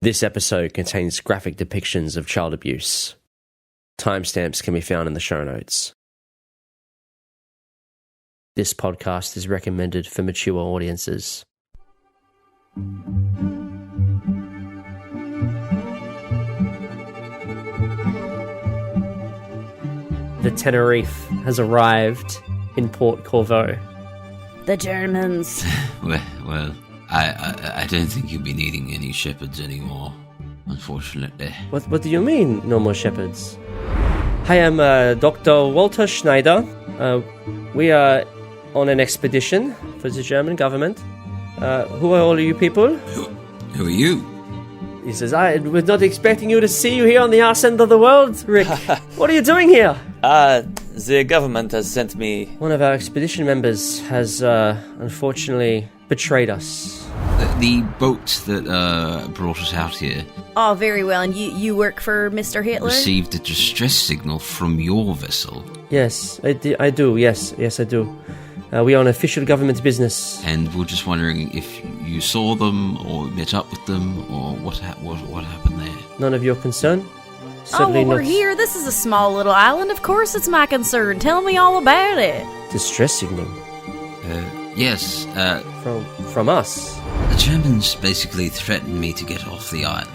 This episode contains graphic depictions of child abuse. Timestamps can be found in the show notes. This podcast is recommended for mature audiences. The Tenerife has arrived in Port Corveaux. The Germans. Well, I don't think you'll be needing any shepherds anymore, unfortunately. What do you mean, no more shepherds? I am Dr. Walter Schneider. We are on an expedition for the German government. Who are all of you people? Who are you? He says, I was not expecting you to see you here on the arse end of the world, Rick. What are you doing here? The government has sent me. One of our expedition members has, unfortunately, betrayed us. The boat that brought us out here Oh, very well. And you work for Mr. Hitler? received a distress signal from your vessel. Yes, I do. Yes, I do. We are on official government business. And we're just wondering if you saw them or met up with them or what happened there. None of your concern? Oh, well, we're not. here. This is a small little island. Of course it's my concern. Tell me all about it. Distress signal? Yes, From us? the Germans basically threatened me to get off the island.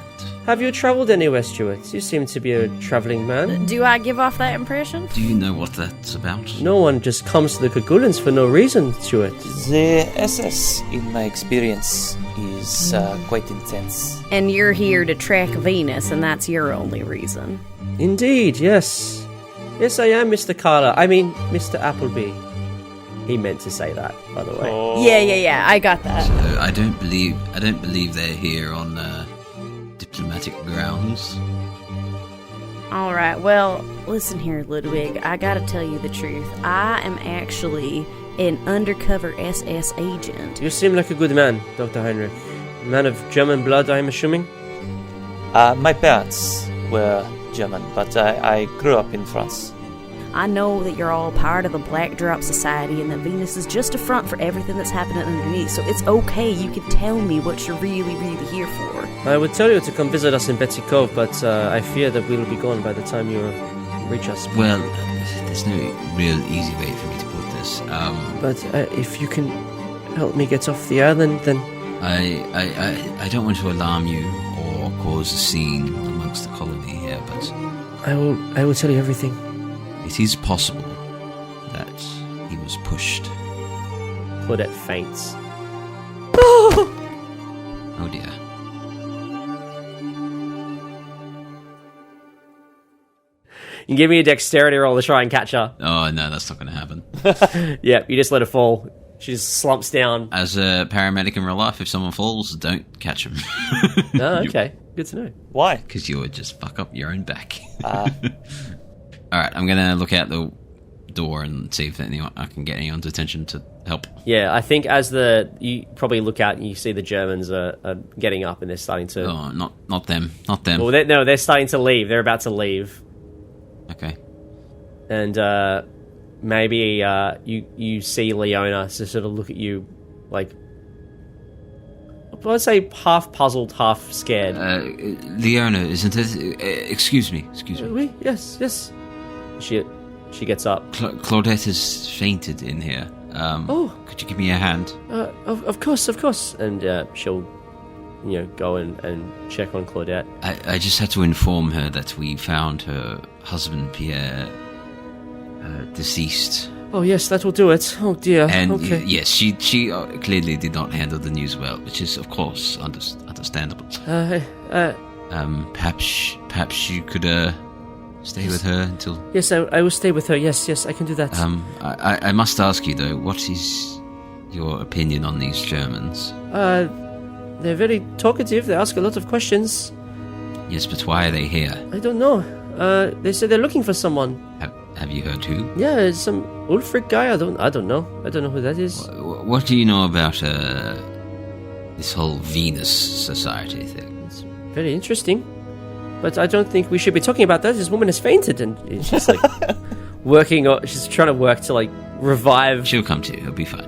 Have you travelled anywhere, Stuart? You seem to be a travelling man. Do I give off that impression? Do you know what that's about? No one just comes to the Cagulans for no reason, Stuart. The SS, in my experience, is quite intense. And you're here to track Venus, and that's your only reason. Indeed, yes. Yes, I am Mr. Carla. I mean, Mr. Appleby. He meant to say that, by the way. Oh. Yeah, I got that. So I don't believe they're here on diplomatic grounds. All right, well, listen here, Ludwig. I gotta tell you the truth. I am actually an undercover SS agent. You seem like a good man, Dr. Heinrich. Man of German blood, I'm assuming? My parents were German, but I grew up in France. I know that you're all part of the Black Drop Society and that Venus is just a front for everything that's happening underneath, so it's okay. You can tell me what you're really, really here for. I would tell you to come visit us in Betsy Cove, but I fear that we'll be gone by the time you reach us. Well, there's no real easy way for me to put this. But if you can help me get off the island, then... I don't want to alarm you or cause a scene amongst the colony here, but I will tell you everything. it is possible that he was pushed. Claudette faints. Oh dear. You can give me a dexterity roll to try and catch her. Oh no, that's not going to happen. Yeah, you just let her fall. She just slumps down. As a paramedic in real life, if someone falls, don't catch them. Oh, okay. Good to know. Why? Because you would just fuck up your own back. Alright, I'm going to look out the door and see if I can get anyone's attention to help. Yeah, I think you probably look out and you see the Germans are getting up and they're starting to... Oh, not them. Not them. Well, they're starting to leave. They're about to leave. Okay. And maybe you see Leona sort of look at you like... I'd say half puzzled, half scared. Leona, isn't it? Excuse me. Oui, yes. She gets up. Claudette has fainted in here. Could you give me a hand? Of course. And she'll, go and check on Claudette. I just had to inform her that we found her husband, Pierre, deceased. Oh, yes, that will do it. Oh, dear. And okay. yes, she clearly did not handle the news well, which is, of course, understandable. Perhaps you could stay with her until... Yes, I will stay with her. Yes, I can do that. I must ask you, though, what is your opinion on these Germans? They're very talkative. They ask a lot of questions. Yes, but why are they here? I don't know. They say they're looking for someone. Have you heard who? Yeah, it's some Ulfric guy. I don't know. I don't know who that is. What do you know about this whole Venus society thing? It's very interesting. But I don't think we should be talking about that. This woman has fainted and she's like she's trying to work to like revive. She'll come to you. It'll be fine.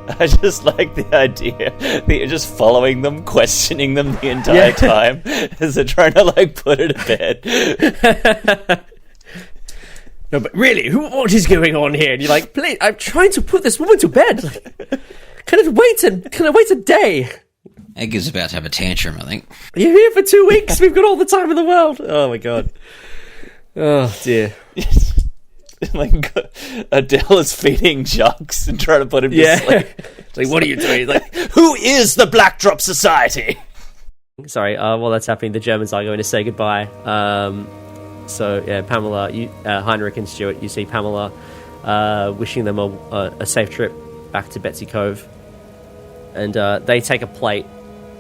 I just like the idea that you're just following them, questioning them the entire time as they're trying to, like, put it to bed. No, but really, what is going on here? And you're like, please, I'm trying to put this woman to bed. Like, can I wait a day? Edgar's about to have a tantrum, I think. You're here for 2 weeks. We've got all the time in the world. Oh, my God. Oh, dear. Like, Adele is feeding Jux and trying to put him to sleep. Like, what are you doing? Like, who is the Black Drop Society? Sorry, while that's happening, the Germans are going to say goodbye. So, yeah, Pamela, Heinrich and Stuart, you see Pamela wishing them a safe trip back to Betsy Cove. And they take a plate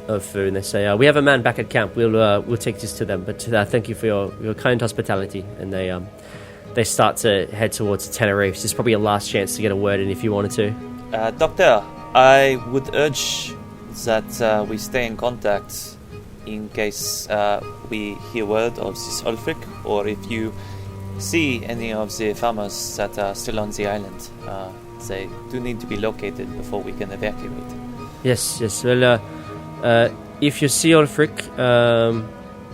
of food and they say, we have a man back at camp. We'll take this to them. But thank you for your kind hospitality. And they start to head towards Tenerife. This is probably your last chance to get a word in if you wanted to. Doctor, I would urge that we stay in contact in case we hear word of this Ulfric, or if you see any of the farmers that are still on the island. They do need to be located before we can evacuate. Yes. Well, if you see Ulfric,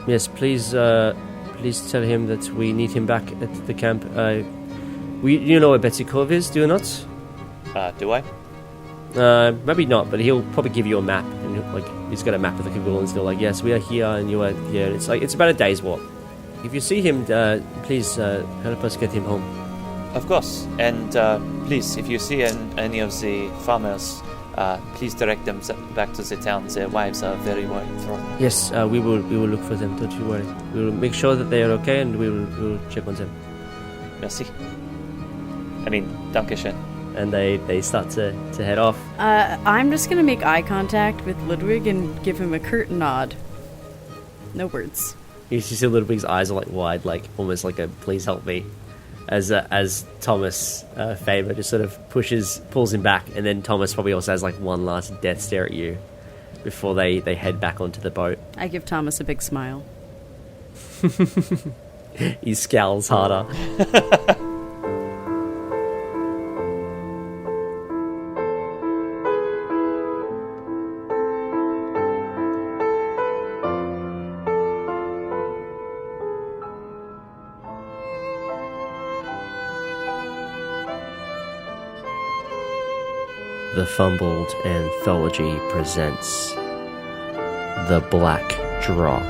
yes, please tell him that we need him back at the camp. You know where Betsy Cove is, do you not? Do I? Maybe not, but he'll probably give you a map, and he's got a map of the Cagoule, and he's like, yes, we are here, and you are here. It's about a day's walk. If you see him, please help us get him home. Of course, and please, if you see any of the farmers, please direct them back to the town. Their wives are very well informed. Yes, we will look for them. Don't you worry. We will make sure that they are okay, and we will check on them. Merci. I mean, dankeschön. And they start to head off. I'm just going to make eye contact with Ludwig and give him a curt nod. No words. You see Ludwig's eyes are wide, almost like a please help me. As Thomas Faber just sort of pulls him back, and then Thomas probably also has one last death stare at you before they head back onto the boat. I give Thomas a big smile. He scowls harder. The Fumbled Anthology presents The Black Drop,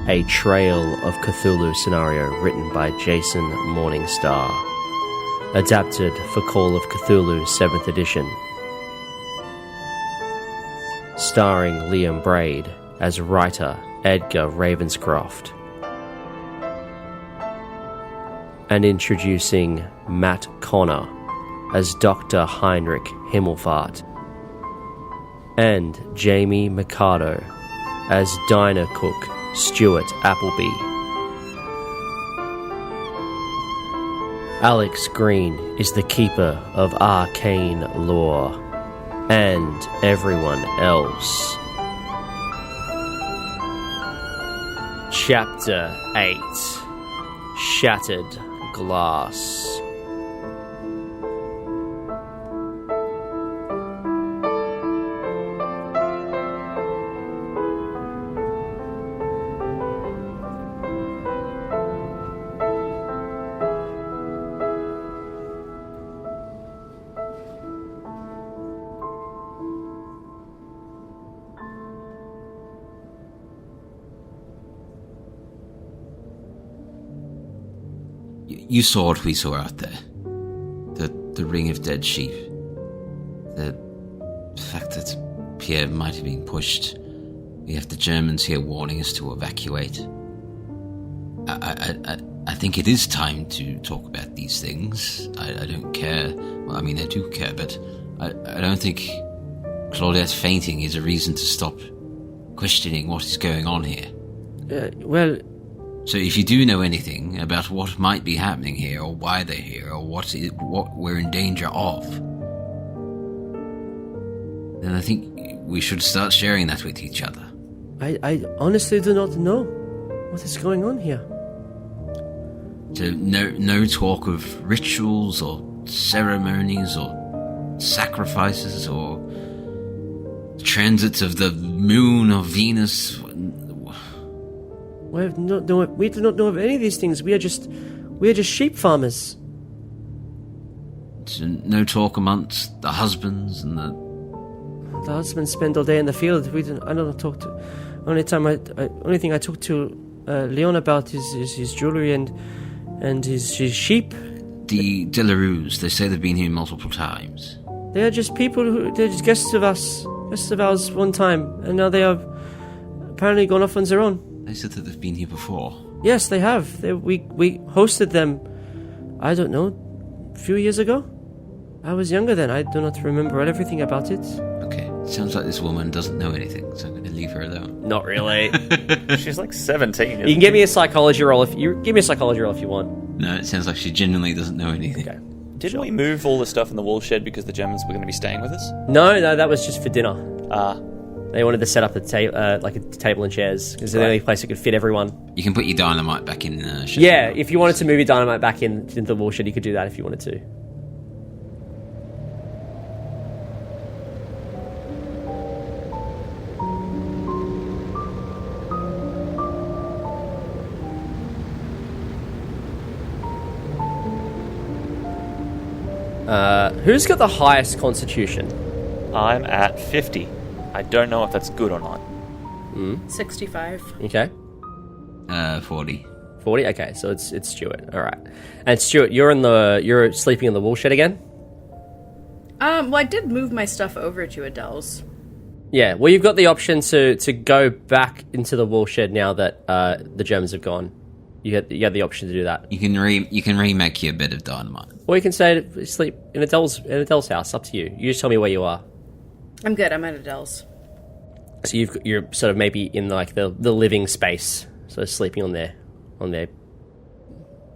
a Trail of Cthulhu scenario written by Jason Morningstar, adapted for Call of Cthulhu 7th edition, starring Liam Braid as writer Edgar Ravenscroft, and introducing Matt Connor as Dr. Heinrich Himmelfaht, and Jamie Mikado as diner cook Stuart Appleby. Alex Green is the keeper of arcane lore, and everyone else. Chapter 8: Shattered Glass. You saw what we saw out there. The ring of dead sheep. The fact that Pierre might have been pushed. We have the Germans here warning us to evacuate. I think it is time to talk about these things. I don't care. Well, I mean, I do care, but I don't think Claudette fainting is a reason to stop questioning what is going on here. Well... So if you do know anything about what might be happening here, or why they're here, or what we're in danger of, then I think we should start sharing that with each other. I honestly do not know what is going on here. So no talk of rituals or ceremonies or sacrifices or transits of the moon or Venus? We do not know of any of these things. We are just sheep farmers. So no talk amongst the husbands and the husbands spend all day in the field. I don't talk to. Only thing I talk to Leon about is his jewelry and his sheep. The Delarues, they say they've been here multiple times. They are just people they're just guests of ours one time, and now they have apparently gone off on their own. They said that they've been here before. Yes, they have. We hosted them, I don't know, a few years ago? I was younger then. I do not remember everything about it. Okay, sounds like this woman doesn't know anything, so I'm going to leave her alone. Not really. She's like 17. You can give me a psychology roll if you want. No, it sounds like she genuinely doesn't know anything. Okay. Didn't we move all the stuff in the wool shed because the Germans were going to be staying with us? No, that was just for dinner. Ah. They wanted to set up like a table and chairs because they're the only place that could fit everyone. You can put your dynamite back in the shed. Yeah, if you wanted to move your dynamite back into the wool shed, you could do that if you wanted to. Who's got the highest constitution? I'm at 50. I don't know if that's good or not. 65. Okay. 40. 40? Okay, so it's Stuart. All right. And Stuart, you're sleeping in the wool shed again? Well, I did move my stuff over to Adele's. Yeah, well, you've got the option to go back into the wool shed now that the Germans have gone. You had the option to do that. You can remake your bed of dynamite. Or you can sleep in Adele's house. Up to you. You just tell me where you are. I'm good. I'm at Adele's. So you're sort of maybe in like the living space, so sleeping on their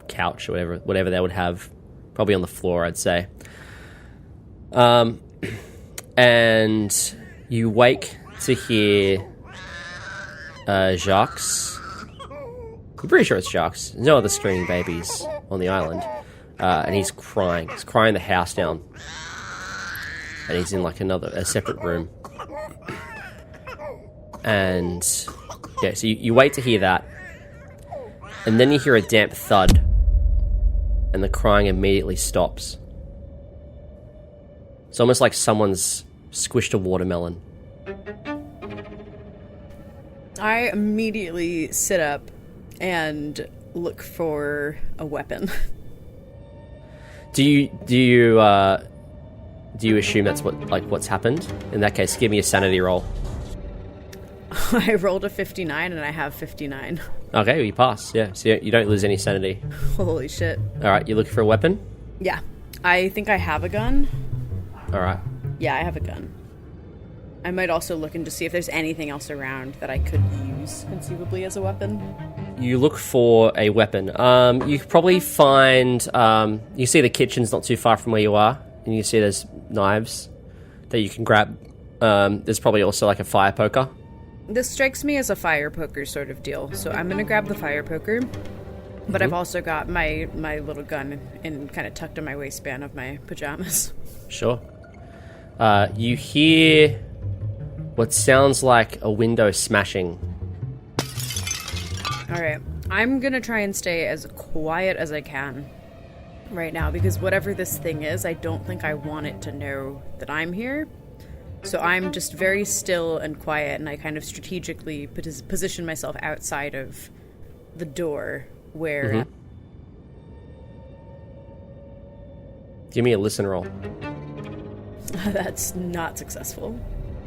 couch or whatever they would have, probably on the floor, I'd say. And you wake to hear Jacques. I'm pretty sure it's Jacques. There's no other screaming babies on the island. And he's crying. He's crying the house down. And he's in like a separate room. And yeah, so you wait to hear that. And then you hear a damp thud. And the crying immediately stops. It's almost like someone's squished a watermelon. I immediately sit up and look for a weapon. Do you assume that's what's happened? In that case, give me a sanity roll. I rolled a 59 and I have 59. Okay, well, you pass. Yeah, so you don't lose any sanity. Holy shit. All right, you looking for a weapon? Yeah. I think I have a gun. All right. Yeah, I have a gun. I might also look in to see if there's anything else around that I could use conceivably as a weapon. You look for a weapon. You could probably find... you see the kitchen's not too far from where you are, and you see there's knives that you can grab. There's probably also like a fire poker. This strikes me as a fire poker sort of deal, so I'm going to grab the fire poker, but I've also got my little gun in kind of tucked in my waistband of my pajamas. Sure. You hear what sounds like a window smashing. Alright, I'm going to try and stay as quiet as I can right now, because whatever this thing is, I don't think I want it to know that I'm here. So I'm just very still and quiet, and I kind of strategically position myself outside of the door where... Give me a listen roll. That's not successful.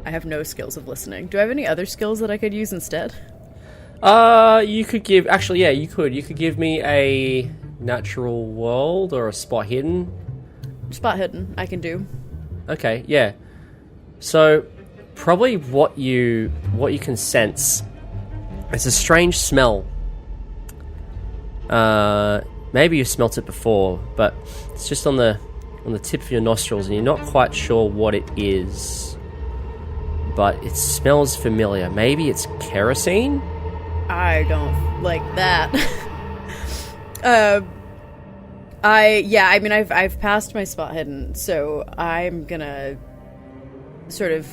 I have no skills of listening. Do I have any other skills that I could use instead? You could give... Actually, yeah, you could. You could give me a natural world or a spot hidden. Spot hidden, I can do. Okay, yeah. So, probably what you can sense is a strange smell. Maybe you smelt it before, but it's just on the tip of your nostrils, and you're not quite sure what it is. But it smells familiar. Maybe it's kerosene? I don't like that. I've passed my spot hidden, so I'm gonna sort of...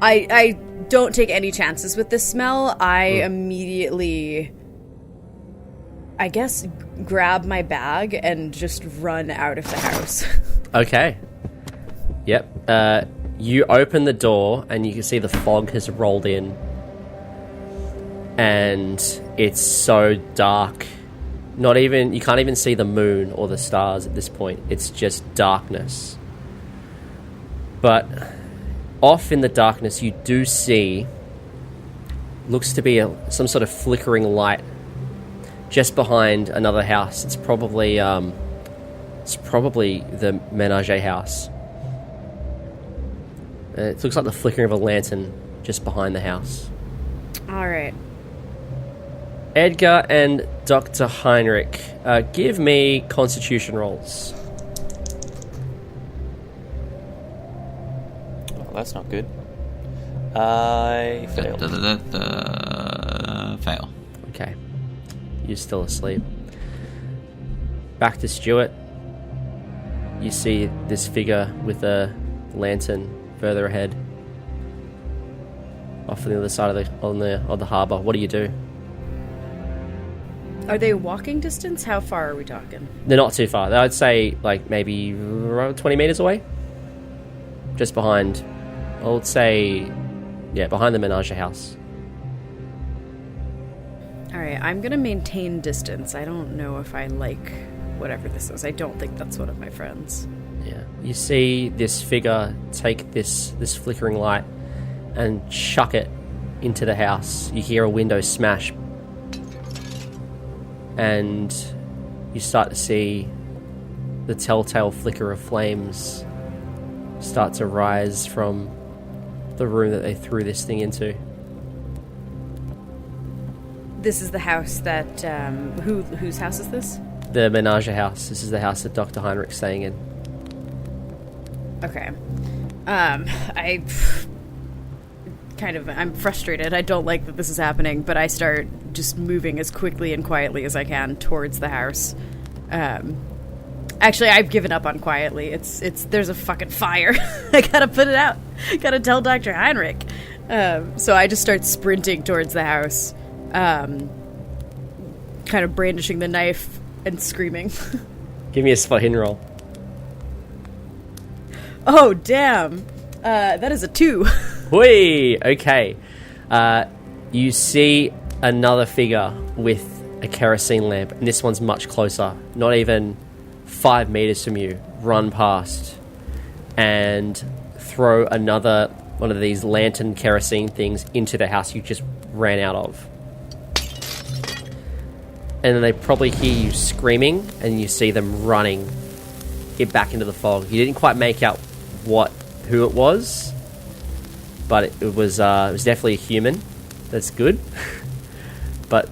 I don't take any chances with this smell. I immediately, I guess, grab my bag and just run out of the house. Okay. Yep. You open the door and you can see the fog has rolled in. And it's so dark. You can't even see the moon or the stars at this point. It's just darkness. But off in the darkness, you do see, looks to be some sort of flickering light just behind another house. It's probably the Menage house. It looks like the flickering of a lantern just behind the house. All right. Edgar and Dr. Heinrich, give me constitution rolls. Oh, that's not good. I failed. Fail. Okay. You're still asleep. Back to Stuart. You see this figure with a lantern further ahead, off on the other side of the harbour. What do you do? Are they walking distance? How far are we talking? They're not too far. I'd say like maybe 20 meters away. Just behind, I would say, behind the Menage house. All right, I'm gonna maintain distance. I don't know if I like whatever this is. I don't think that's one of my friends. Yeah. You see this figure take this flickering light and chuck it into the house. You hear a window smash. And you start to see the telltale flicker of flames start to rise from the room that they threw this thing into. This is the house that... whose house is this? The Menage house. This is the house that Dr. Heinrich's staying in. Okay. I'm frustrated. I don't like that this is happening, but I start just moving as quickly and quietly as I can towards the house. Actually, I've given up on quietly. There's a fucking fire. I gotta put it out. Gotta tell Dr. Heinrich. So I just start sprinting towards the house, kind of brandishing the knife and screaming. Give me a spot hidden roll. Oh, damn. That is a 2. Whee! Okay. You see another figure with a kerosene lamp, and this one's much closer. Not even 5 meters from you. Run past and throw another one of these lantern kerosene things into the house you just ran out of. And then they probably hear you screaming, and you see them running it back into the fog. You didn't quite make out who it was, but it was definitely a human. That's good. But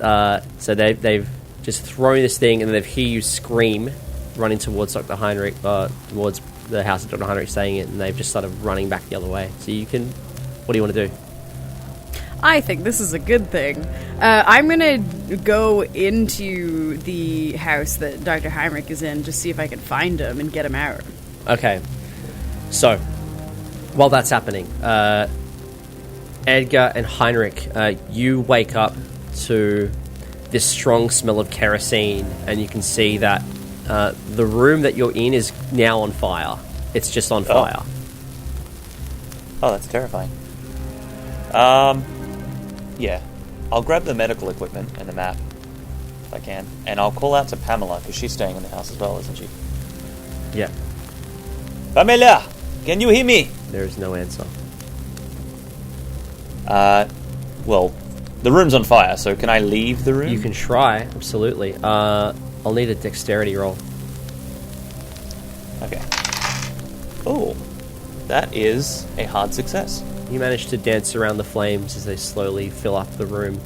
so they've just thrown this thing, and they've hear you scream, running towards Dr. Heinrich, towards the house of Dr. Heinrich saying it, and they've just started running back the other way. So you can... What do you want to do? I think this is a good thing. I'm gonna go into the house that Dr. Heinrich is in, just see if I can find him and get him out. Okay. So, while that's happening, Edgar and Heinrich, you wake up to this strong smell of kerosene, and you can see that the room that you're in is now on fire. It's just on fire. Oh, that's terrifying. Yeah. I'll grab the medical equipment and the map, if I can, and I'll call out to Pamela, because she's staying in the house as well, isn't she? Yeah. Pamela! Can you hear me? There is no answer. Well, the room's on fire, so can I leave the room? You can try, absolutely. I'll need a dexterity roll. Okay. Oh, that is a hard success. You manage to dance around the flames as they slowly fill up the room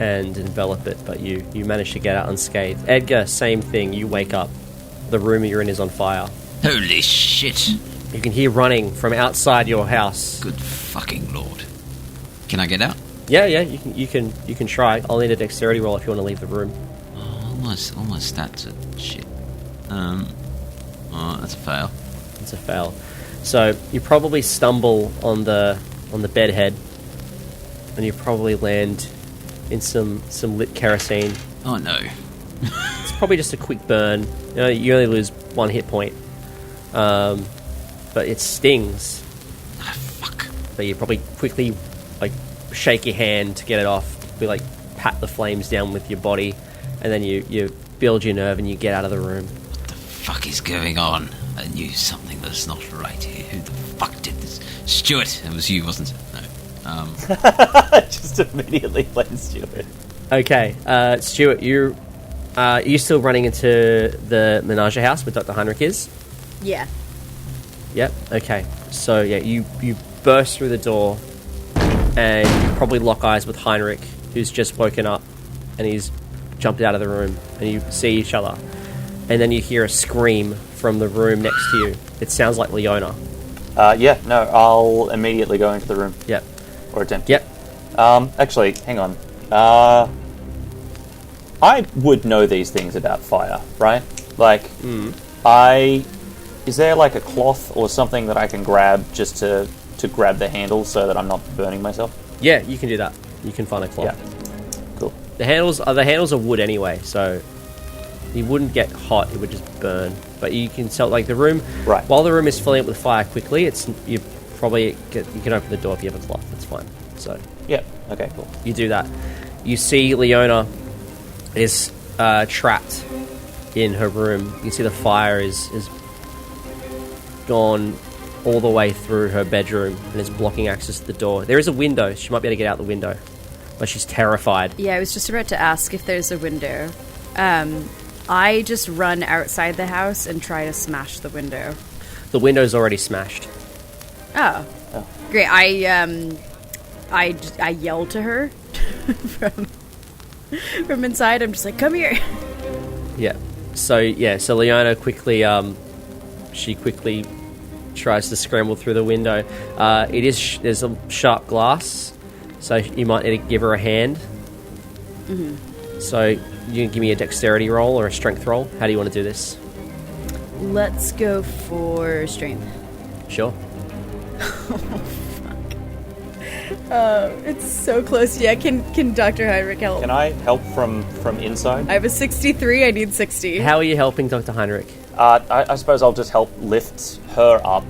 and envelop it, but you manage to get out unscathed. Edgar, same thing. You wake up. The room you're in is on fire. Holy shit. You can hear running from outside your house. Good fucking lord. Can I get out? Yeah, you can try. I'll need a dexterity roll if you want to leave the room. Oh all my stats are shit. Oh, that's a fail. It's a fail. So you probably stumble on the bed head, and you probably land in some lit kerosene. Oh no. It's probably just a quick burn. You know, you only lose 1 hit point. But it stings. Ah, fuck. But you probably quickly shake your hand to get it off. You pat the flames down with your body, and then you build your nerve and you get out of the room. What the fuck is going on? I knew something was not right here. Who the fuck did this? Stuart, it was you, wasn't it? No. Just immediately blame Stuart. Okay, Stuart, are you still running into the menage house where Dr. Heinrich is? Yeah. Yep. Okay. So yeah, you burst through the door, and you probably lock eyes with Heinrich, who's just woken up, and he's jumped out of the room, and you see each other, and then you hear a scream from the room next to you. It sounds like Leona. Yeah, no, I'll immediately go into the room. Yep. Or attempt. Yep. Actually, hang on. I would know these things about fire, right? Is there a cloth or something that I can grab just to grab the handle so that I'm not burning myself? Yeah, you can do that. You can find a cloth. Yeah. Cool. The handles are wood anyway, so you wouldn't get hot. It would just burn. But you can tell, the room. Right. While the room is filling up with fire quickly, you can open the door if you have a cloth. That's fine. So. Yeah. Okay. Cool. You do that. You see Leona is trapped in her room. You can see the fire is gone all the way through her bedroom and is blocking access to the door. There is a window. She might be able to get out the window, but she's terrified. Yeah, I was just about to ask if there's a window. I just run outside the house and try to smash the window. The window's already smashed. Oh. Great. I yell to her from inside. I'm just like, come here. Yeah. So Leona quickly quickly tries to scramble through the window. There's a sharp glass, so you might need to give her a hand. Mm-hmm. So you can give me a dexterity roll or a strength roll. How do you want to do this? Let's go for strength. Sure. It's so close. Yeah, can Dr. Heinrich help? Can I help from inside? I have a 63. I need 60. How are you helping Dr. Heinrich? I suppose I'll just help lift her up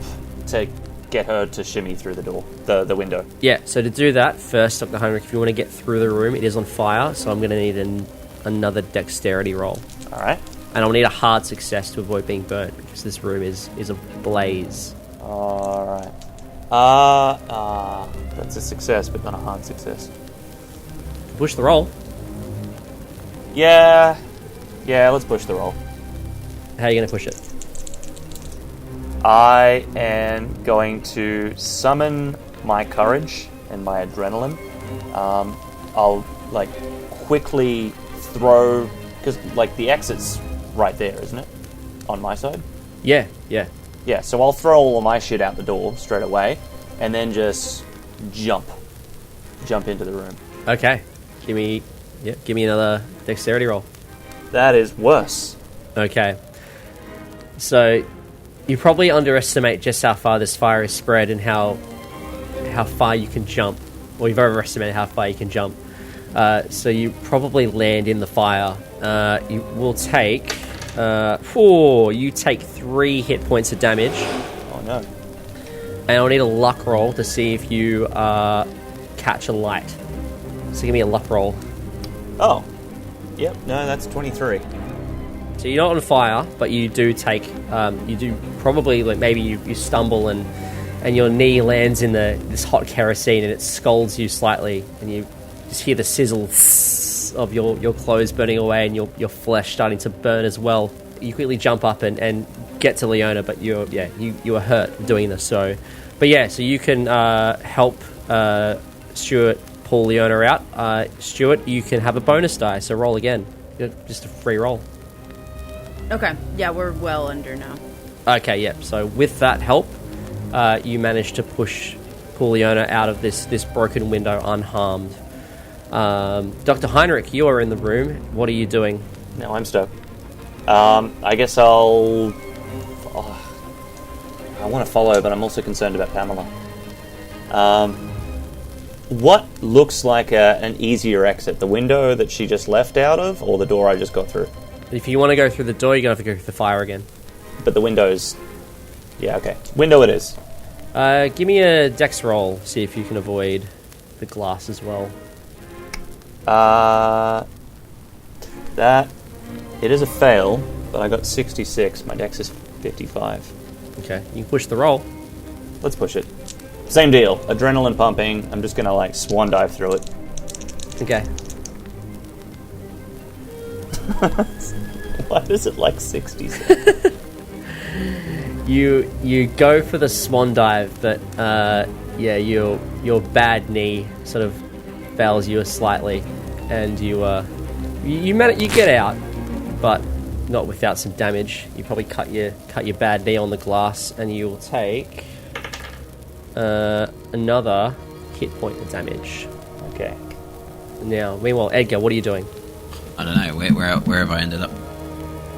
to get her to shimmy through the door, the window. Yeah, so to do that, first, Dr. Heinrich, if you want to get through the room, it is on fire, so I'm going to need another dexterity roll. All right. And I'll need a hard success to avoid being burnt, because this room is ablaze. All right. That's a success, but not a hard success. Push the roll. Yeah, let's push the roll. How are you going to push it? I am going to summon my courage and my adrenaline. I'll quickly throw, because the exit's right there, isn't it? On my side. Yeah. Yeah, so I'll throw all of my shit out the door straight away, and then just jump into the room. Okay. Give me another dexterity roll. That is worse. Okay. So you probably underestimate just how far this fire is spread and how far you can jump. Or you've overestimated how far you can jump. So you probably land in the fire. You will take... you take 3 hit points of damage. Oh no. And I'll need a luck roll to see if you catch a light. So give me a luck roll. Oh. Yep, no, that's 23. So you're not on fire, but you do take... you do probably, maybe you stumble and your knee lands in this hot kerosene and it scalds you slightly, and you just hear the sizzle of your clothes burning away and your flesh starting to burn as well. You quickly jump up and get to Leona, but you are hurt doing this. So you can help Stuart pull Leona out. Stuart, you can have a bonus die, so roll again. Just a free roll. Okay, yeah, we're well under now. Okay, yeah. So with that help, you manage to pull Leona out of this broken window unharmed. Dr. Heinrich, you are in the room. What are you doing? Now I'm stuck. I guess I'll... I want to follow, but I'm also concerned about Pamela. What looks like an easier exit? The window that she just left out of, or the door I just got through? If you want to go through the door, you're going to have to go through the fire again. But the window's... Yeah, okay. Window it is. Give me a dex roll, see if you can avoid the glass as well. That... It is a fail, but I got 66. My dex is 55. Okay, you can push the roll. Let's push it. Same deal. Adrenaline pumping. I'm just gonna, swan dive through it. Okay. Why is it 66? You go for the swan dive, but your bad knee sort of fails you slightly, and you get out, but not without some damage. You probably cut your bad knee on the glass, and you will take another hit point of damage. Okay. Now, meanwhile, Edgar, what are you doing? I don't know. Where have I ended up?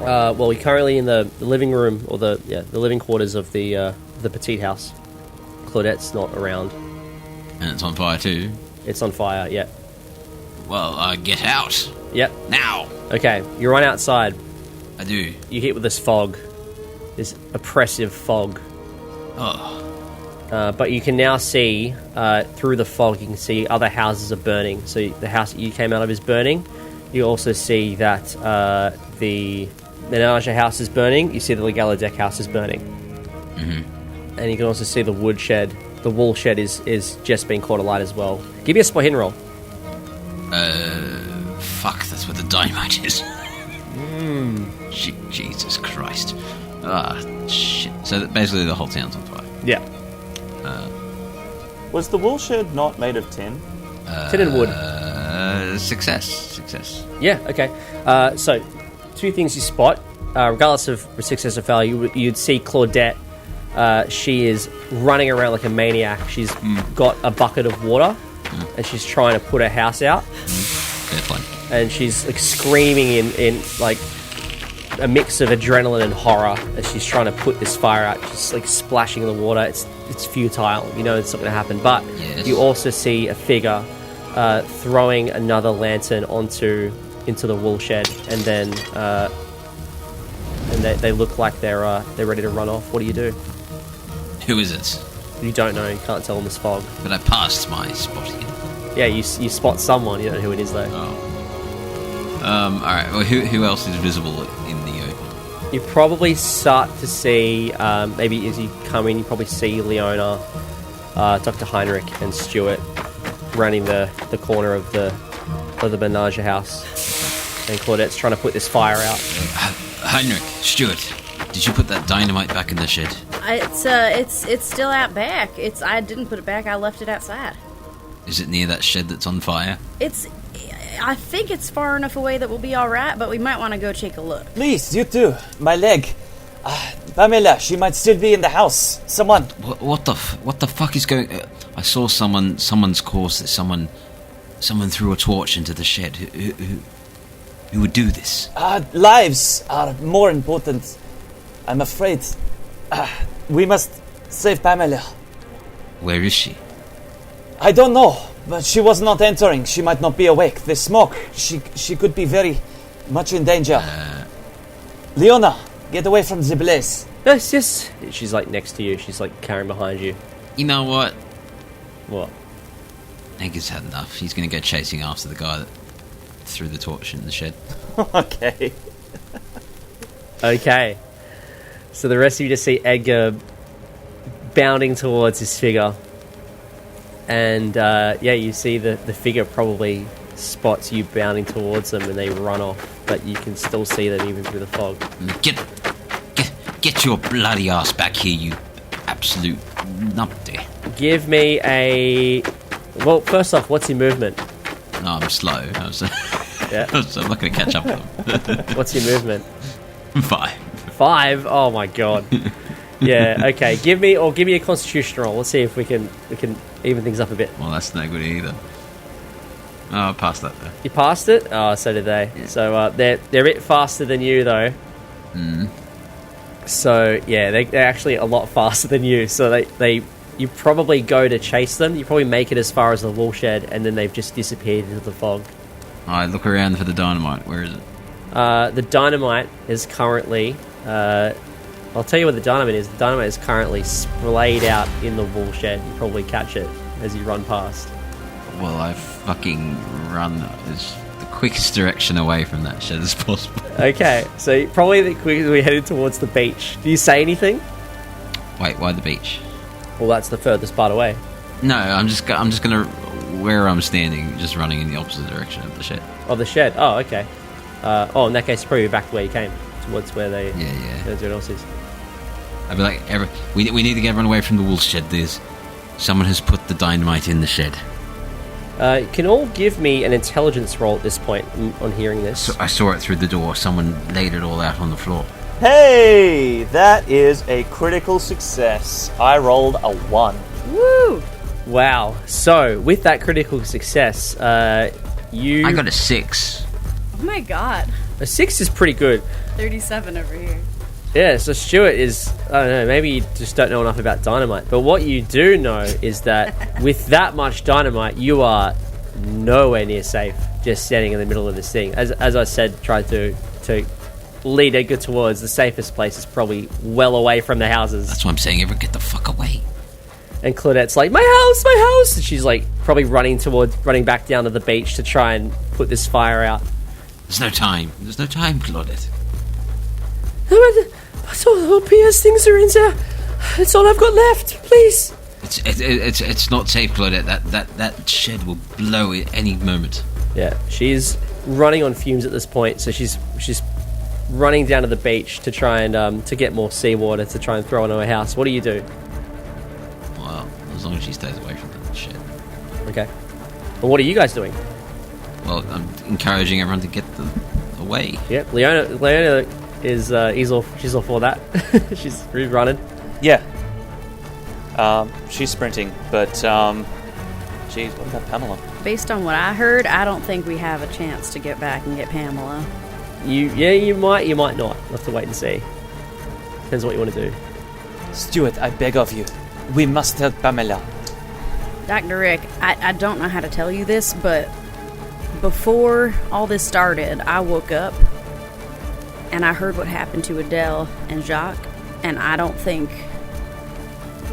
Well, you're currently in the living room, or the living quarters of the petite house. Claudette's not around. And it's on fire too? It's on fire, yeah. Well, get out. Yep. Now! Okay, you run outside. I do. You hit with this fog. This oppressive fog. Oh. But you can now see, through the fog, you can see other houses are burning. So the house that you came out of is burning. You also see that the Menage house is burning. You see the Legaladec house is burning. Mm-hmm. And you can also see the wood shed. The wool shed is just being caught alight as well. Give me a spot hidden roll. Fuck, that's where the dynamite is. Jesus Christ. Shit. So basically the whole town's on fire. Yeah. Was the wool shed not made of tin? Tin and wood. Success. Yeah, okay. So, two things you spot. Regardless of success or failure, you'd see Claudette. She is running around like a maniac. She's got a bucket of water, and she's trying to put her house out. Fair play. And she's screaming in a mix of adrenaline and horror as she's trying to put this fire out. She's splashing in the water. It's futile. You know it's not going to happen. But yes. You also see a figure throwing another lantern into the wool shed, and then they look like they're ready to run off. What do you do? Who is it? You don't know. You can't tell in this fog. But I passed my spotting. Yeah, you spot someone. You don't know who it is though. Oh. All right. Well, who else is visible in the open? You probably start to see, maybe as you come in, you probably see Leona, Dr. Heinrich, and Stuart running the corner of the Menage house. And Claudette's trying to put this fire out. Heinrich, Stuart, did you put that dynamite back in the shed? It's still out back. I didn't put it back. I left it outside. Is it near that shed that's on fire? I think it's far enough away that we'll be all right, but we might want to go take a look. Please, you too. My leg. Pamela, she might still be in the house. Someone. What the fuck is going? I saw someone's course that someone threw a torch into the shed. Who would do this? Lives are more important. I'm afraid. We must save Pamela. Where is she? I don't know, but she was not entering. She might not be awake. The smoke. She could be very much in danger. Leona, get away from the blaze. Yes. She's next to you. She's carrying behind you. You know what? What? Edgar's had enough. He's going to go chasing after the guy that threw the torch in the shed. Okay. Okay. So the rest of you just see Edgar bounding towards this figure. And, you see the figure probably spots you bounding towards them and they run off. But you can still see them even through the fog. Get your bloody ass back here, you absolute numpty. Give me a... Well, first off, what's your movement? No, I'm slow. Yeah. I'm not going to catch up with them. What's your movement? 5. 5? Oh my god. Yeah, okay. Give me a constitution roll. Let's see if we can even things up a bit. Well, that's no good either. Oh, I passed that though. You passed it? Oh, so did they. Yeah. So they're a bit faster than you, though. So, yeah, they're actually a lot faster than you. So you probably go to chase them. You probably make it as far as the woolshed, and then they've just disappeared into the fog. I look around for the dynamite. Where is it? The dynamite is currently... I'll tell you what the dynamite is. The dynamite is currently splayed out in the woolshed. You probably catch it as you run past. Well, I fucking run as the quickest direction away from that shed as possible. Okay, so probably the quickest we're headed towards the beach. Do you say anything? Wait, why the beach? Well, that's the furthest part away. No, I'm just gonna where I'm standing, just running in the opposite direction of the shed. Of the shed? Oh, okay. In that case, probably back to where you came, towards where they... Yeah. Everyone else is. I'd be like, we need to get everyone away from the wool shed. Someone has put the dynamite in the shed. Can all give me an intelligence roll at this point on hearing this? So I saw it through the door. Someone laid it all out on the floor. Hey, that is a critical success. I rolled a 1. Woo! Wow. So, with that critical success, you... I got a 6. Oh my god. A 6 is pretty good. 37 over here. Yeah, so Stuart is... I don't know, maybe you just don't know enough about dynamite. But what you do know is that with that much dynamite, you are nowhere near safe just standing in the middle of this thing. As I said, try to lead Edgar towards the safest place is probably well away from the houses. That's what I'm saying. Everyone get the fuck away. And Claudette's like, my house! And she's like probably running back down to the beach to try and put this fire out. There's no time, Claudette. Oh, P.S. things are in there. That's all I've got left, please. It's not safe, Claudette. That shed will blow at any moment. Yeah, she's running on fumes at this point, so she's running down to the beach to try and to get more seawater to try and throw into her house. What do you do? Well, as long as she stays away from the shed. Okay. Well, what are you guys doing? Well, I'm encouraging everyone to get away. Yep, Leona is she's all for that. She's running. Yeah. She's sprinting, but geez, what about Pamela? Based on what I heard, I don't think we have a chance to get back and get Pamela. You might not. We'll have to wait and see. Depends what you want to do. Stuart, I beg of you, we must help Pamela. Dr. Rick, I don't know how to tell you this, but before all this started, I woke up and I heard what happened to Adele and Jacques, and I don't think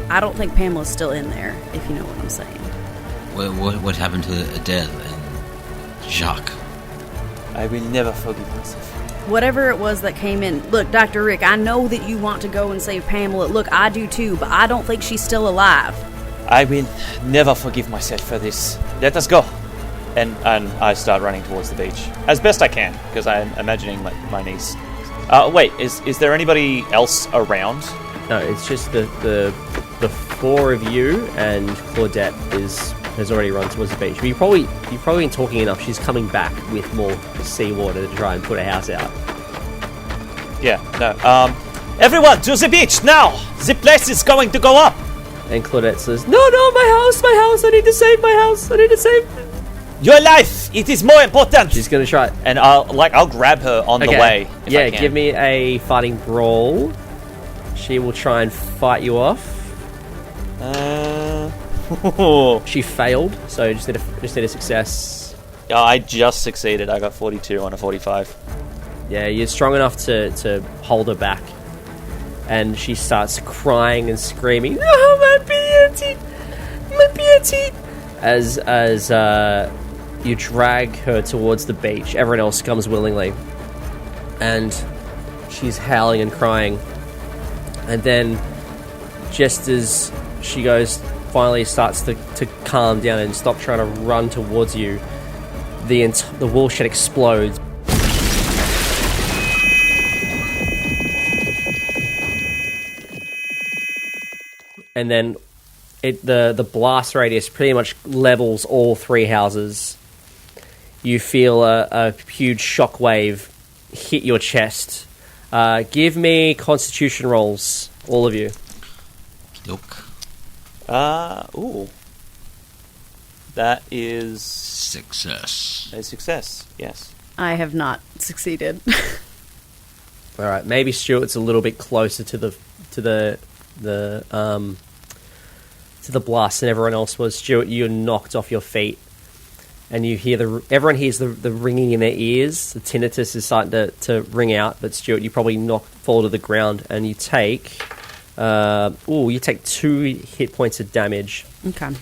Pamela's still in there, if you know what I'm saying. Well, what happened to Adele and Jacques? I will never forgive myself. Whatever it was that came in. Look, Dr. Rick, I know that you want to go and save Pamela. Look, I do too, but I don't think she's still alive. I will never forgive myself for this. Let us go. And I start running towards the beach as best I can, because I'm imagining my niece. Wait, is there anybody else around? No, it's just the four of you, and Claudette has already run towards the beach. But you've probably been talking enough. She's coming back with more seawater to try and put a house out. Yeah, no. Everyone to the beach now! The place is going to go up! And Claudette says, No, my house! I need to save my house! Your life! It is more important! She's gonna try it. And I'll grab her on the way. Yeah, I can. give me a fighting brawl. She will try and fight you off. She failed, so just did a success. Yeah, I just succeeded. I got 42 on a 45. Yeah, you're strong enough to hold her back. And she starts crying and screaming, No, my beauty! As you drag her towards the beach. Everyone else comes willingly. And she's howling and crying. And then, just as she finally starts to calm down and stop trying to run towards you, the wool shed explodes. And then the blast radius pretty much levels all three houses. You feel a huge shockwave hit your chest. Give me constitution rolls, all of you. Look. Ooh. That is Success. a success. Yes. I have not succeeded. All right, maybe Stuart's a little bit closer to the blast than everyone else was. Stuart, you're knocked off your feet, and you hear everyone hears the ringing in their ears. The tinnitus is starting to ring out, but Stuart, you probably fall to the ground, and you take 2 hit points of damage Okay.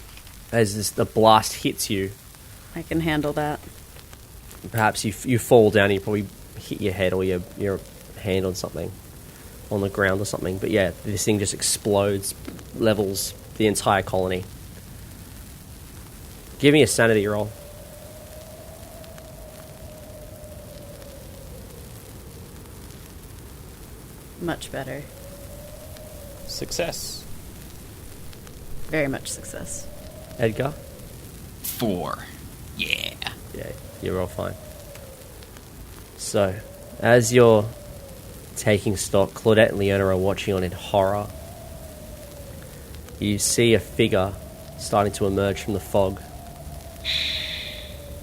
as the blast hits you. I can handle that. Perhaps you fall down and you probably hit your head or your hand on something, on the ground or something. But yeah, this thing just explodes, levels the entire colony. Give me a sanity roll. Much better. Success. Very much success. Edgar? 4. Yeah. Yeah, you're all fine. So, as you're taking stock, Claudette and Leona are watching on in horror. You see a figure starting to emerge from the fog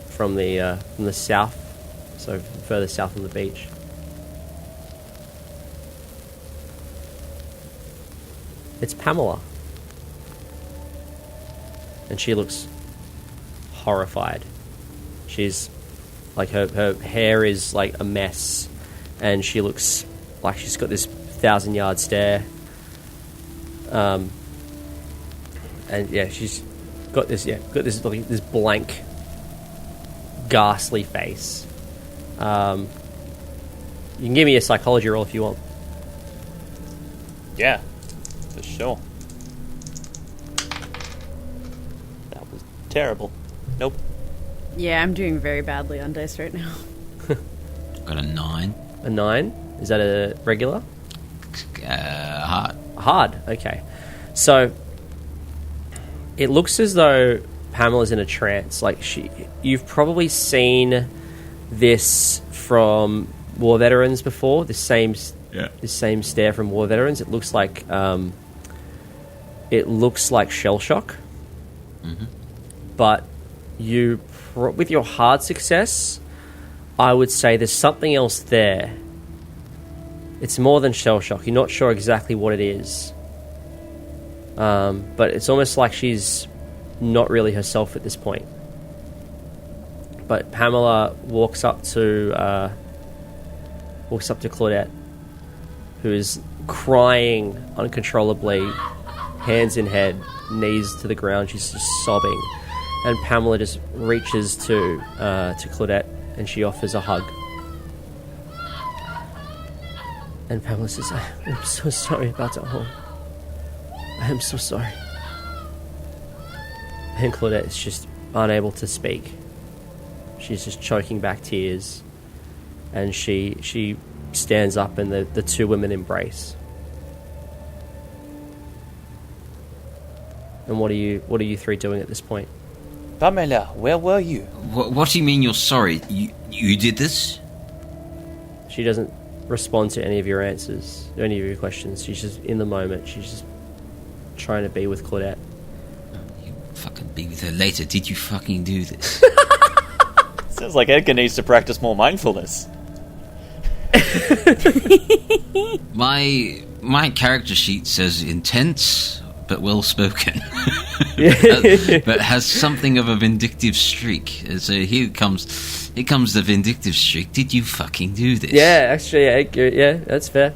from the south, so further south on the beach. It's Pamela. And she looks horrified. She's like her hair is like a mess, and she looks like she's got this 1,000-yard stare. And yeah, she's got this blank, ghastly face. You can give me a psychology roll if you want. Yeah, for sure. That was terrible. Nope. Yeah, I'm doing very badly on dice right now. Got a 9. A 9? Is that a regular? Hard. Hard, okay. So, it looks as though Pamela's in a trance. Like, you've probably seen this from war veterans before, this same stare from war veterans. It looks like shell shock. Mm-hmm. But with your hard success, I would say there's something else there. It's more than shell shock. You're not sure exactly what it is. But it's almost like she's not really herself at this point. But Pamela walks up to Claudette, who is crying uncontrollably, hands in head, knees to the ground. She's just sobbing. And Pamela just reaches to Claudette, and she offers a hug. And Pamela says, "I'm so sorry about that whole. I am so sorry." And Claudette is just unable to speak. She's just choking back tears, and she stands up, and the two women embrace. And what are you three doing at this point? Pamela, where were you? What do you mean you're sorry? You did this? She doesn't respond to any of your answers, any of your questions. She's just in the moment. She's just trying to be with Claudette. You fucking be with her later. Did you fucking do this? Sounds like Edgar needs to practice more mindfulness. My character sheet says intense but well spoken. But has something of a vindictive streak. So here comes the vindictive streak. Did you fucking do this? Yeah, actually, yeah, that's fair.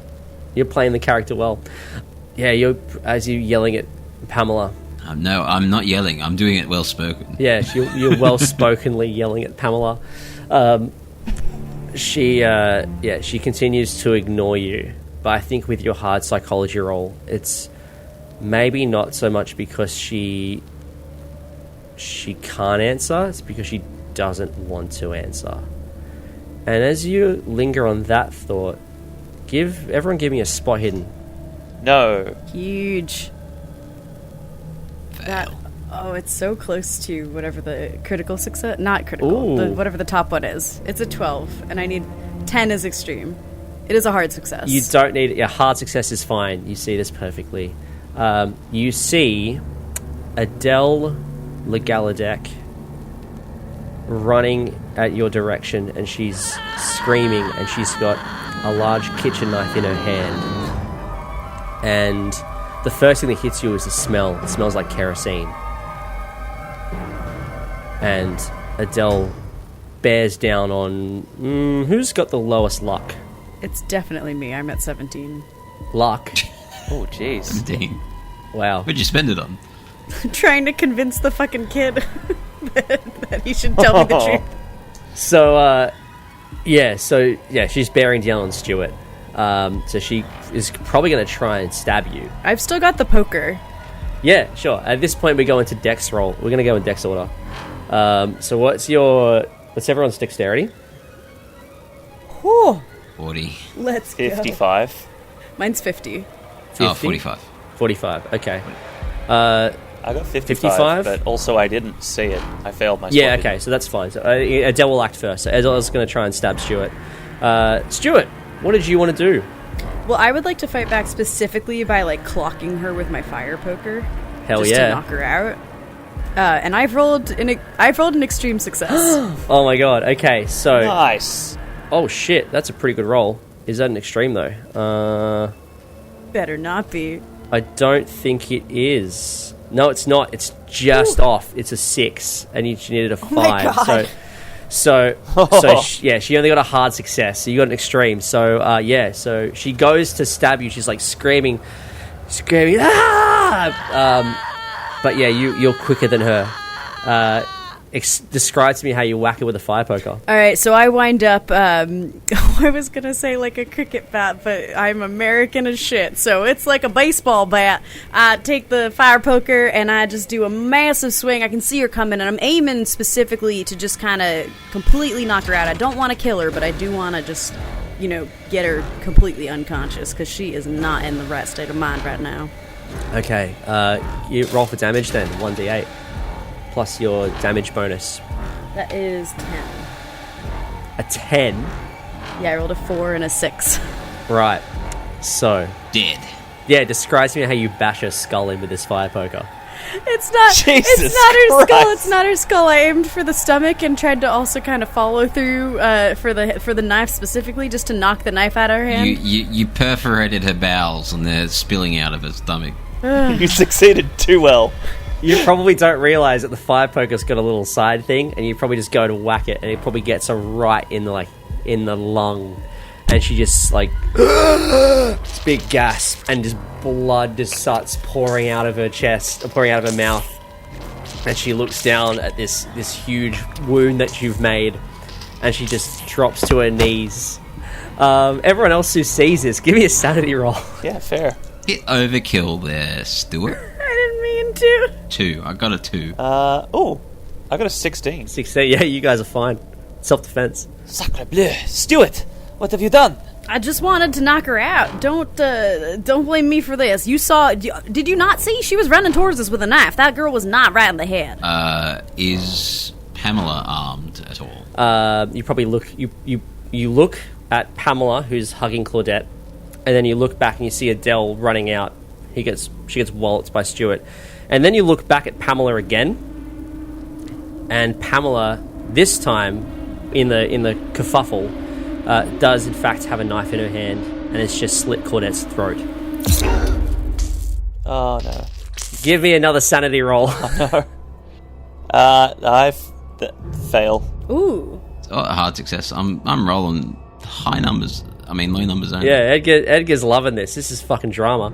You're playing the character well. Yeah, you're yelling at Pamela. No, I'm not yelling. I'm doing it well spoken. Yeah, you're well spokenly yelling at Pamela. She continues to ignore you. But I think with your hard psychology roll, it's maybe not so much because she can't answer. It's because she doesn't want to answer. And as you linger on that thought, everyone give me a spot hidden. No. Huge. It's so close to whatever the critical success... Not critical. Whatever the top one is. It's a 12, and I need 10 as extreme. It is a hard success. You don't need it. Your hard success is fine. You see this perfectly. You see Adele Legaladec running at your direction, and she's screaming, and she's got a large kitchen knife in her hand. And the first thing that hits you is the smell. It smells like kerosene. And Adele bears down on... who's got the lowest luck? It's definitely me. I'm at 17. Luck? Oh, jeez. 17. Wow. What'd you spend it on? Trying to convince the fucking kid that he should tell me the truth. So, she's bearing down on Stuart. So she is probably going to try and stab you. I've still got the poker. Yeah, sure. At this point, we go into dex roll. We're going to go in dex order. So what's everyone's dexterity? Whew. 40. Let's go. 55. Mine's 50. 50? Oh, 45. 45, okay. I got 55, 55? but also I didn't see it. I failed my Yeah, spot. okay, so that's fine. So Adele will act first. So Adele's going to try and stab Stuart. Stuart, what did you want to do? Well, I would like to fight back specifically by, clocking her with my fire poker. Hell just yeah. to knock her out. And I've rolled an extreme success. Oh my god, okay, so... Nice. Oh shit, that's a pretty good roll. Is that an extreme, though? Better not be. I don't think it is. No, it's not. It's just off. It's a 6, and she needed a 5. my God. So she only got a hard success. So you got an extreme. So so she goes to stab you. She's like screaming, ah! But yeah, you're quicker than her. Describe to me how you whack it with a fire poker. All right, so I wind up, I was going to say like a cricket bat, but I'm American as shit, so it's like a baseball bat. I take the fire poker and I just do a massive swing. I can see her coming, and I'm aiming specifically to just kind of completely knock her out. I don't want to kill her, but I do want to just, get her completely unconscious, because she is not in the right state of mind right now. Okay, you roll for damage then, 1d8. Plus your damage bonus. That is 10. A 10? Yeah, I rolled a 4 and a 6. Right. So. Dead. Yeah, describe to me how you bash her skull in with this fire poker. It's not Jesus her skull. Christ. It's not her skull. I aimed for the stomach and tried to also kind of follow through for the knife specifically, just to knock the knife out of her hand. You perforated her bowels and they're spilling out of her stomach. You succeeded too well. You probably don't realise that the fire poker's got a little side thing, and you probably just go to whack it, and it probably gets her right in the lung, and she just this big gasp, and just blood just starts pouring out of her chest, pouring out of her mouth, and she looks down at this huge wound that you've made, and she just drops to her knees. Everyone else who sees this, give me a sanity roll. Yeah, fair. Bit overkill there, Stuart. I didn't mean to. 2. I got a 2. I got a 16. 16, yeah, you guys are fine. Self-defense. Sacre bleu. Stuart, what have you done? I just wanted to knock her out. Don't blame me for this. You saw... Did you not see? She was running towards us with a knife. That girl was not right in the head. Is Pamela armed at all? You probably look... You look at Pamela, who's hugging Claudette, and then you look back and you see Adele running out. She gets walloped by Stuart. And then you look back at Pamela again, and Pamela, this time, in the kerfuffle, does in fact have a knife in her hand, and it's just slit Claudette's throat. Oh no. Give me another sanity roll. Fail. Ooh. Oh, a hard success. I'm rolling high numbers. I mean, low numbers only. Yeah, Edgar's loving this. This is fucking drama.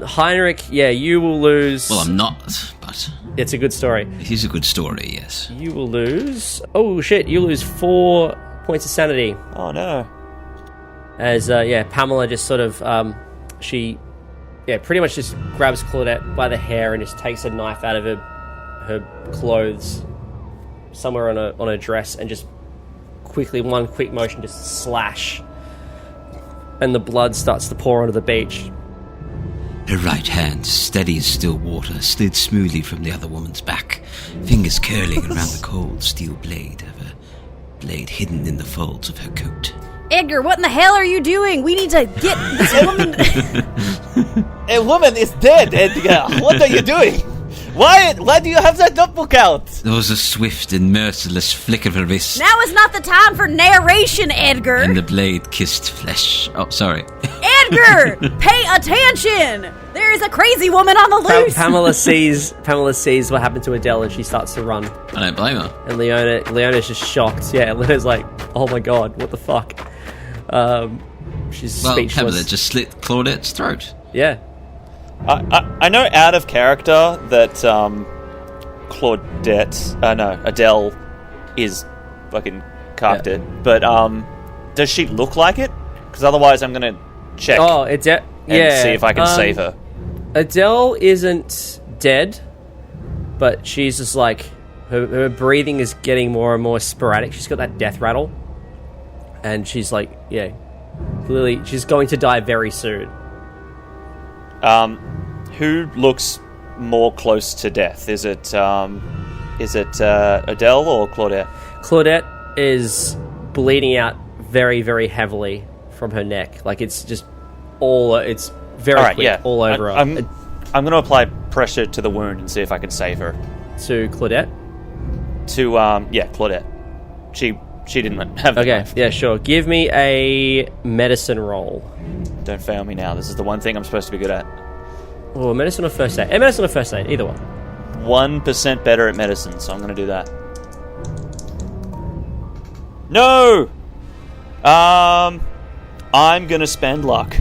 Heinrich, yeah, you will lose... Well, I'm not, but... It's a good story. It is a good story, yes. You will lose... Oh, shit, you lose 4 points of sanity. Oh no. As, Pamela just sort of... she pretty much just grabs Claudette by the hair and just takes a knife out of her clothes somewhere on a dress, and just quickly, one quick motion, just slash... And the blood starts to pour onto the beach. Her right hand, steady as still water, slid smoothly from the other woman's back, fingers curling around the cold steel blade of her blade hidden in the folds of her coat. Edgar, what in the hell are you doing? We need to get this woman... A woman is dead, Edgar. What are you doing? Why do you have that notebook out? There was a swift and merciless flick of a wrist, Now is not the time for narration, Edgar. and the blade kissed flesh. Oh, sorry. Edgar, pay attention. There is a crazy woman on the loose. Pamela sees what happened to Adele, and she starts to run. I don't blame her. And Leona's just shocked. Yeah, Leona's like, "Oh my god, what the fuck?" She's speechless. Pamela just slit Claudette's throat. Yeah. I know out of character that Adele is fucking cocked it, but does she look like it? Because otherwise I'm gonna check and see if I can save her. Adele isn't dead, but she's just like her breathing is getting more and more sporadic. She's got that death rattle, and she's like, yeah, clearly she's going to die very soon. Who looks more close to death? Is it Adele or Claudette? Claudette is bleeding out very, very heavily from her neck. Like it's just it's very quick all over her. I'm going to apply pressure to the wound and see if I can save her. To Claudette? Claudette. She didn't have the knife. Yeah, sure. Give me a medicine roll. Don't fail me now. This is the one thing I'm supposed to be good at. Or medicine or first aid? Medicine or first aid, either one. 1% better at medicine, so I'm going to do that. No! I'm going to spend luck.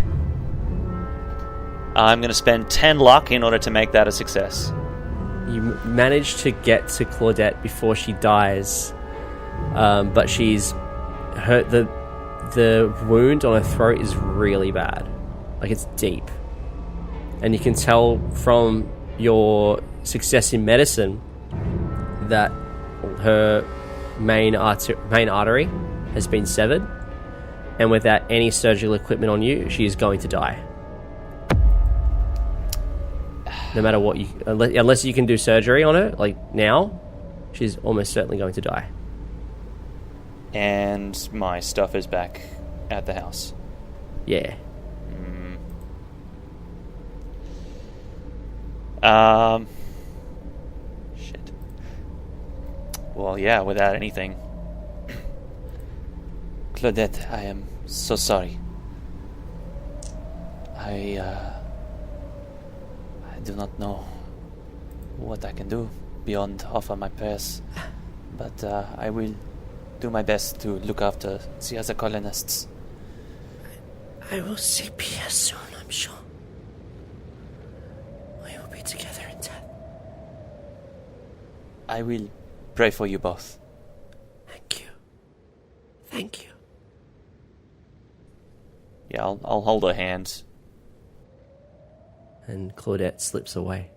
I'm going to spend 10 luck in order to make that a success. You manage to get to Claudette before she dies, but she's hurt. The wound on her throat is really bad. Like, it's deep. And you can tell from your success in medicine that her main artery has been severed, and without any surgical equipment on you, she is going to die. No matter what unless you can do surgery on her, like now, she's almost certainly going to die. And my stuff is back at the house. Yeah. Shit. Well, yeah, without anything. Claudette, I am so sorry. I do not know what I can do beyond offer my prayers, but I will do my best to look after the other colonists. I will see Pierre soon, I'm sure. We will be together in death. I will pray for you both. Thank you. Thank you. Yeah, I'll hold her hand. And Claudette slips away.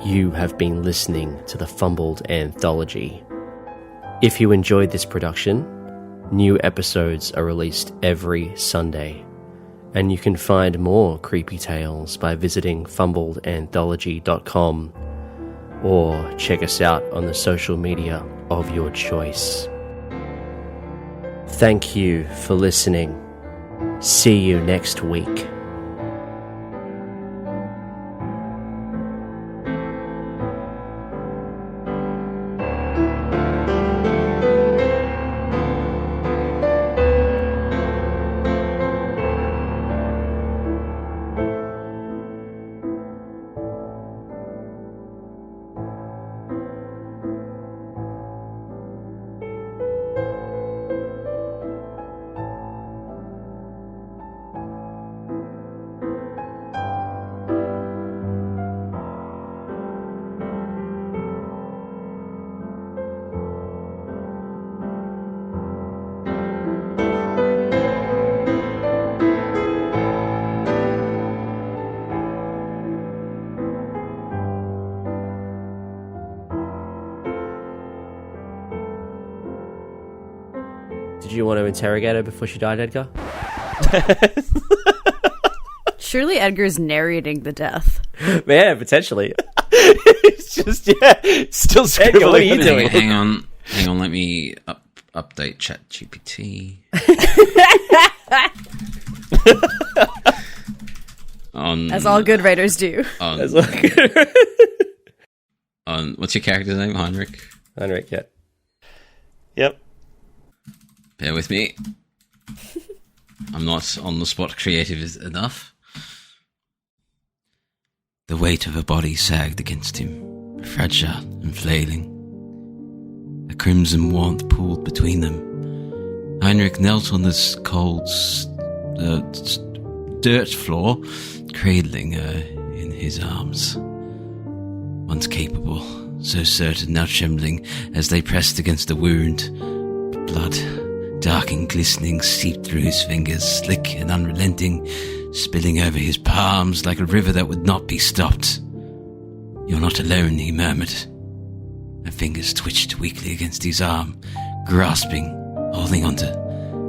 You have been listening to the Fumbled Anthology. If you enjoyed this production, new episodes are released every Sunday, and you can find more creepy tales by visiting fumbledanthology.com or check us out on the social media of your choice. Thank you for listening. See you next week. Did you want to interrogate her before she died, Edgar? Surely Edgar's narrating the death. Yeah, potentially. It's just, still scribbling. Edgar, what are you doing? Hang on. Let me update ChatGPT. As all good writers do. As all good. What's your character's name? Heinrich? Heinrich, yeah. Yep. Bear with me. I'm not on the spot creative enough. The weight of her body sagged against him, fragile and flailing. A crimson warmth pooled between them. Heinrich knelt on this cold dirt floor, cradling her in his arms. Once capable, so certain, now trembling as they pressed against the wound. Blood, dark and glistening, seeped through his fingers, slick and unrelenting, spilling over his palms like a river that would not be stopped. "You're not alone," he murmured. Her fingers twitched weakly against his arm, grasping, holding onto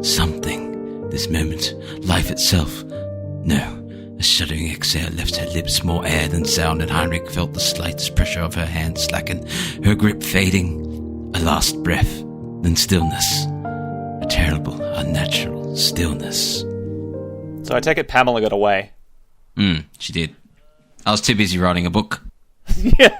something. This moment, life itself. No. A shuddering exhale left her lips more air than sound, and Heinrich felt the slightest pressure of her hand slacken, her grip fading. A last breath, then stillness. A terrible, unnatural stillness. So I take it Pamela got away. She did. I was too busy writing a book. Yeah.